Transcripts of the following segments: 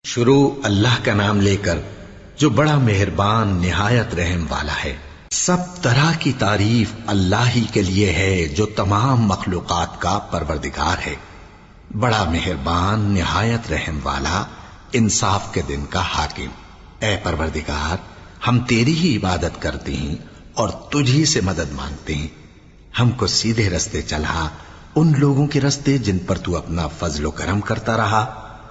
شروع اللہ کا نام لے کر جو بڑا مہربان نہایت رحم والا ہے۔ سب طرح کی تعریف اللہ ہی کے لیے ہے جو تمام مخلوقات کا پروردگار ہے، بڑا مہربان نہایت رحم والا، انصاف کے دن کا حاکم۔ اے پروردگار، ہم تیری ہی عبادت کرتے ہیں اور تجھی سے مدد مانگتے ہیں۔ ہم کو سیدھے رستے چلا، ان لوگوں کے رستے جن پر تو اپنا فضل و کرم کرتا رہا،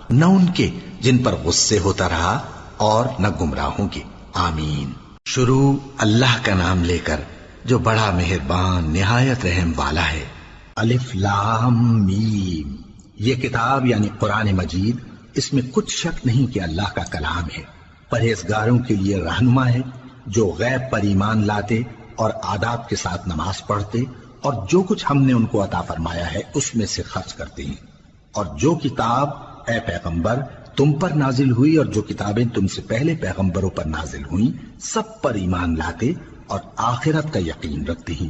نہ ان کے جن پر غصے ہوتا رہا اور نہ گمراہوں کے۔ آمین۔ شروع اللہ کا نام لے کر جو بڑا مہربان نہایت رحم والا ہے۔ الف لام میم۔ یہ کتاب یعنی قرآن مجید، اس میں کچھ شک نہیں کہ اللہ کا کلام ہے، پرہیزگاروں کے لیے رہنما ہے، جو غیب پر ایمان لاتے اور آداب کے ساتھ نماز پڑھتے اور جو کچھ ہم نے ان کو عطا فرمایا ہے اس میں سے خرچ کرتے ہیں، اور جو کتاب اے پیغمبر تم پر نازل ہوئی اور جو کتابیں تم سے پہلے پیغمبروں پر نازل ہوئیں سب پر ایمان لاتے اور آخرت کا یقین رکھتے ہیں۔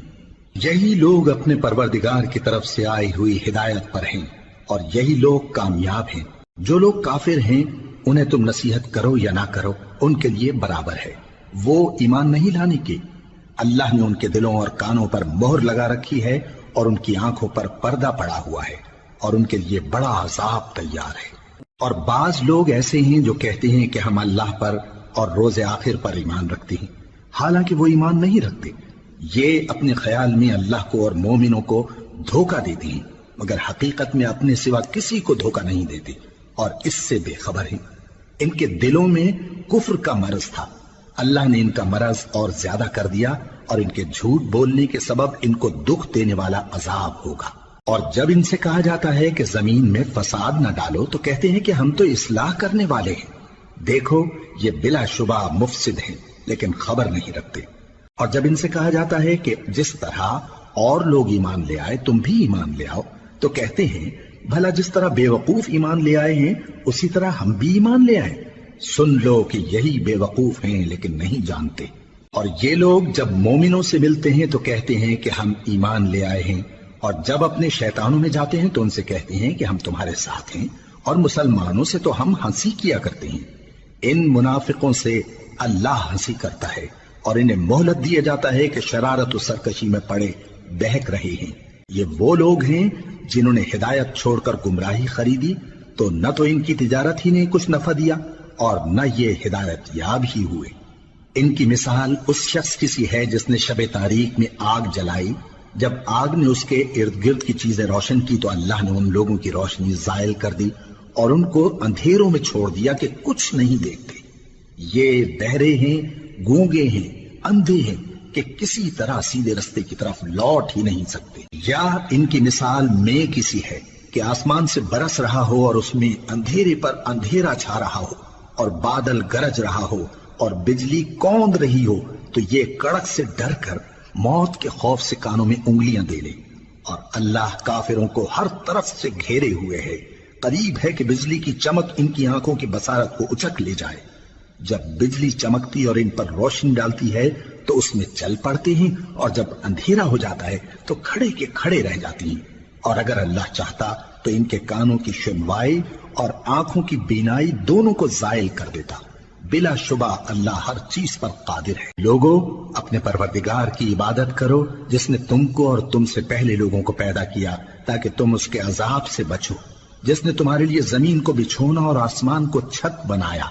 یہی لوگ اپنے پروردگار کی طرف سے آئی ہوئی ہدایت پر ہیں اور یہی لوگ کامیاب ہیں۔ جو لوگ کافر ہیں انہیں تم نصیحت کرو یا نہ کرو ان کے لیے برابر ہے، وہ ایمان نہیں لانے کے۔ اللہ نے ان کے دلوں اور کانوں پر مہر لگا رکھی ہے اور ان کی آنکھوں پر پردہ پڑا ہوا ہے اور ان کے لیے بڑا عذاب تیار ہے۔ اور بعض لوگ ایسے ہیں جو کہتے ہیں کہ ہم اللہ پر اور روز آخر پر ایمان رکھتے ہیں، حالانکہ وہ ایمان نہیں رکھتے۔ یہ اپنے خیال میں اللہ کو اور مومنوں کو دھوکہ دیتے ہیں، مگر حقیقت میں اپنے سوا کسی کو دھوکہ نہیں دیتے اور اس سے بے خبر ہیں۔ ان کے دلوں میں کفر کا مرض تھا، اللہ نے ان کا مرض اور زیادہ کر دیا اور ان کے جھوٹ بولنے کے سبب ان کو دکھ دینے والا عذاب ہوگا۔ اور جب ان سے کہا جاتا ہے کہ زمین میں فساد نہ ڈالو تو کہتے ہیں کہ ہم تو اصلاح کرنے والے ہیں۔ دیکھو یہ بلا شبہ مفسد ہیں لیکن خبر نہیں رکھتے۔ اور جب ان سے کہا جاتا ہے کہ جس طرح اور لوگ ایمان لے آئے تم بھی ایمان لے آؤ تو کہتے ہیں بھلا جس طرح بے وقوف ایمان لے آئے ہیں اسی طرح ہم بھی ایمان لے آئیں۔ سن لو کہ یہی بے وقوف ہیں لیکن نہیں جانتے۔ اور یہ لوگ جب مومنوں سے ملتے ہیں تو کہتے ہیں کہ ہم ایمان لے آئے ہیں، اور جب اپنے شیطانوں میں جاتے ہیں تو ان سے کہتے ہیں کہ ہم تمہارے ساتھ ہیں، اور مسلمانوں سے تو ہم ہنسی کیا کرتے ہیں۔ ان منافقوں سے اللہ ہنسی کرتا ہے اور انہیں مہلت دیا جاتا ہے کہ شرارت و سرکشی میں پڑے بہک رہے ہیں۔ یہ وہ لوگ ہیں جنہوں نے ہدایت چھوڑ کر گمراہی خریدی تو نہ تو ان کی تجارت ہی نے کچھ نفع دیا اور نہ یہ ہدایت یاب ہی ہوئے۔ ان کی مثال اس شخص کی سی ہے جس نے شب تاریک میں آگ جلائی، جب آگ نے اس کے ارد گرد کی چیزیں روشن کی تو اللہ نے ان لوگوں کی روشنی زائل کر دی اور ان کو اندھیروں میں چھوڑ دیا کہ کچھ نہیں دیکھتے۔ یہ بہرے ہیں، گونگے ہیں، اندھے ہیں کہ کسی طرح سیدھے رستے کی طرف لوٹ ہی نہیں سکتے۔ یا ان کی مثال میں کسی ہے کہ آسمان سے برس رہا ہو اور اس میں اندھیرے پر اندھیرا چھا رہا ہو اور بادل گرج رہا ہو اور بجلی کوند رہی ہو تو یہ کڑک سے ڈر کر موت کے خوف سے کانوں میں انگلیاں دے لے۔ اور اللہ کافروں کو ہر طرف سے گھیرے ہوئے ہے، قریب ہے کہ بجلی کی چمک ان کی آنکھوں کی بصارت کو اچک لے جائے۔ جب بجلی چمکتی اور ان پر روشنی ڈالتی ہے تو اس میں چل پڑتے ہیں، اور جب اندھیرا ہو جاتا ہے تو کھڑے کے کھڑے رہ جاتی ہیں۔ اور اگر اللہ چاہتا تو ان کے کانوں کی سنوائی اور آنکھوں کی بینائی دونوں کو زائل کر دیتا۔ بلا شبہ اللہ ہر چیز پر قادر ہے۔ لوگو اپنے پروردگار کی عبادت کرو جس نے تم کو اور تم سے پہلے لوگوں کو پیدا کیا تاکہ تم اس کے عذاب سے بچو، جس نے تمہارے لیے زمین کو بچھونا اور آسمان کو چھت بنایا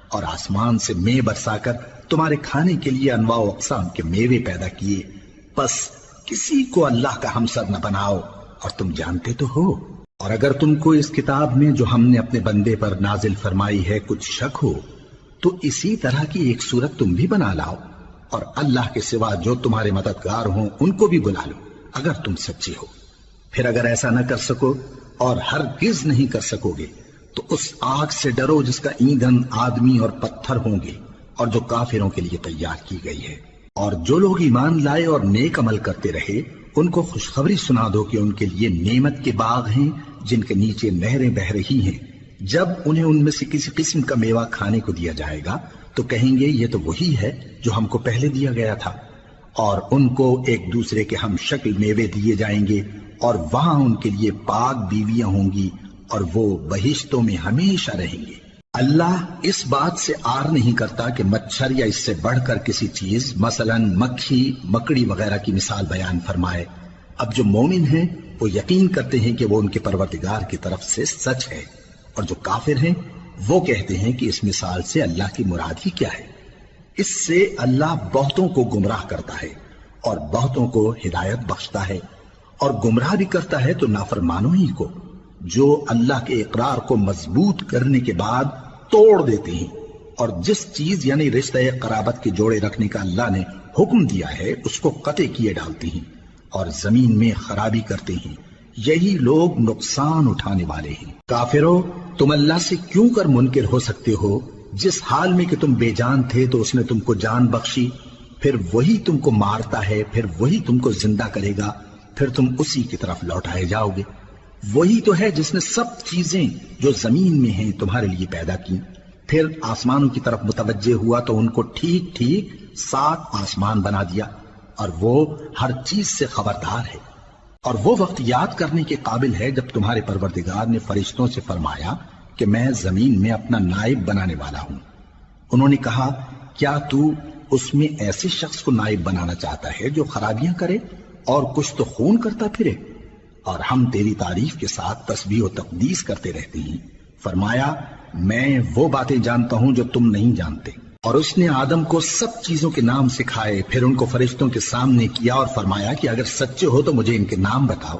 اور آسمان سے مے برسا کر تمہارے کھانے کے لیے انواع و اقسام کے میوے پیدا کیے۔ بس کسی کو اللہ کا ہمسر نہ بناؤ اور تم جانتے تو ہو۔ اور اگر تم کو اس کتاب میں جو ہم نے اپنے بندے پر نازل فرمائی ہے کچھ شک ہو تو اسی طرح کی ایک صورت تم بھی بنا لاؤ، اور اللہ کے سوا جو تمہارے مددگار ہوں ان کو بھی بلا لو اگر تم سچے ہو۔ پھر اگر ایسا نہ کر سکو اور ہرگز نہیں کر سکو گے تو اس آگ سے ڈرو جس کا ایندھن آدمی اور پتھر ہوں گے اور جو کافروں کے لیے تیار کی گئی ہے۔ اور جو لوگ ایمان لائے اور نیک عمل کرتے رہے ان کو خوشخبری سنا دو کہ ان کے لیے نعمت کے باغ ہیں جن کے نیچے نہریں بہہ رہی ہیں۔ جب انہیں ان میں سے کسی قسم کا میوہ کھانے کو دیا جائے گا تو کہیں گے یہ تو وہی ہے جو ہم کو پہلے دیا گیا تھا، اور ان کو ایک دوسرے کے ہم شکل میوے دیے جائیں گے اور وہاں ان کے لیے پاک بیویاں ہوں گی اور وہ بہشتوں میں ہمیشہ رہیں گے۔ اللہ اس بات سے آر نہیں کرتا کہ مچھر یا اس سے بڑھ کر کسی چیز مثلاً مکھی مکڑی وغیرہ کی مثال بیان فرمائے۔ اب جو مومن ہیں وہ یقین کرتے ہیں کہ وہ ان کے پروردگار کی طرف سے سچ ہے، اور جو کافر ہیں وہ کہتے ہیں کہ اس مثال سے اللہ کی مراد ہی کیا ہے۔ اس سے اللہ بہتوں کو گمراہ کرتا ہے اور بہتوں کو ہدایت بخشتا ہے، اور گمراہ بھی کرتا ہے تو نافرمانوں ہی کو، جو اللہ کے اقرار کو مضبوط کرنے کے بعد توڑ دیتے ہیں، اور جس چیز یعنی رشتہ قرابت کے جوڑے رکھنے کا اللہ نے حکم دیا ہے اس کو قطع کیے ڈالتے ہیں اور زمین میں خرابی کرتے ہیں۔ یہی لوگ نقصان اٹھانے والے ہیں۔ کافرو، تم اللہ سے کیوں کر منکر ہو سکتے ہو؟ جس حال میں کہ تم بے جان تھے تو اس نے تم کو جان بخشی، پھر وہی تم کو مارتا ہے، پھر وہی تم کو زندہ کرے گا، پھر تم اسی کی طرف لوٹائے جاؤ گے۔ وہی تو ہے جس نے سب چیزیں جو زمین میں ہیں تمہارے لیے پیدا کی، پھر آسمانوں کی طرف متوجہ ہوا تو ان کو ٹھیک ٹھیک 7 آسمان بنا دیا، اور وہ ہر چیز سے خبردار ہے۔ اور وہ وقت یاد کرنے کے قابل ہے جب تمہارے پروردگار نے فرشتوں سے فرمایا کہ میں زمین میں اپنا نائب بنانے والا ہوں۔ انہوں نے کہا، کیا تو اس میں ایسے شخص کو نائب بنانا چاہتا ہے جو خرابیاں کرے اور کچھ تو خون کرتا پھرے؟ اور ہم تیری تعریف کے ساتھ تسبیح و تقدیس کرتے رہتے ہیں۔ فرمایا، میں وہ باتیں جانتا ہوں جو تم نہیں جانتے۔ اور اس نے آدم کو سب چیزوں کے نام سکھائے، پھر ان کو فرشتوں کے سامنے کیا اور فرمایا کہ اگر سچے ہو تو مجھے ان کے نام بتاؤ۔